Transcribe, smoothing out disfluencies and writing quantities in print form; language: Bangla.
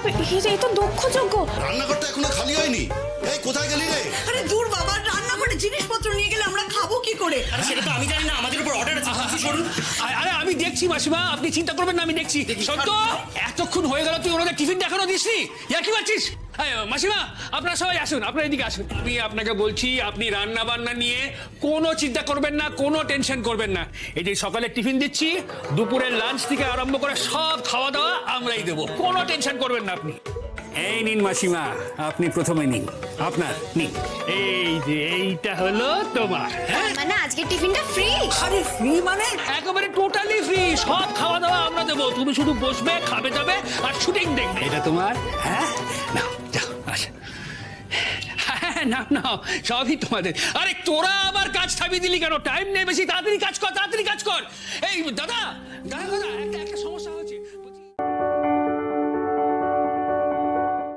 এই তো দক্ষযজ্ঞ। রান্নাঘরটা এখনো খালি হয়নি। এই কোথায় গেলি রে? আরে দূর বাবা, রান্নাঘরে জিনিসপত্র নিয়ে গেলে আমরা খাবো কি করে? আরে সেটা তো আমি জানি না, আমাদের উপর অর্ডার আছে। আপনি শুনুন। আরে আমি দেখছি মাসিমা, আপনি চিন্তা করবেন না, আমি দেখছি। সত্য এতক্ষণ হয়ে গেল, তুই ওনাদের টিফিন এখনো দিসনি? ইয়া কি পাচ্ছিস? মাসিমা আপনারা সবাই আসুন, আপনারা এদিকে আসুন। আমি আপনাকে বলছি, আপনি রান্না বান্না নিয়ে কোনো চিন্তা করবেন না, কোনো টেনশন করবেন না। এই যে সকালে টিফিন দিচ্ছি, দুপুরের লাঞ্চ থেকে আরম্ভ করে সব খাওয়া দাওয়া আমরাই দেবো, কোনো টেনশন করবেন না আপনি। এই নিন মাসিমা, আপনি প্রথমে নিন, আপনার নিন। এই যে এইটা হলো তোমার। হ্যাঁ মানে আজকে টিফিনটা ফ্রি? আরে ফ্রি মানে একেবারে টোটালি ফ্রি, সব খাওয়া দাওয়া আমরা দেবো, তুমি শুধু বসবে, খাবে যাবে আর শুটিং দেখবে। এটা তোমার। হ্যাঁ নাও যাও, আসো। হ্যাঁ নাও নাও, সবই তোমাদের। আরে তোরা আবার কাজ থামিয়ে দিলি কেন? টাইম নেই বেশি, তাড়াতাড়ি কাজ কর, তাড়াতাড়ি কাজ কর। এই দাদা দাদা দাদা, একটা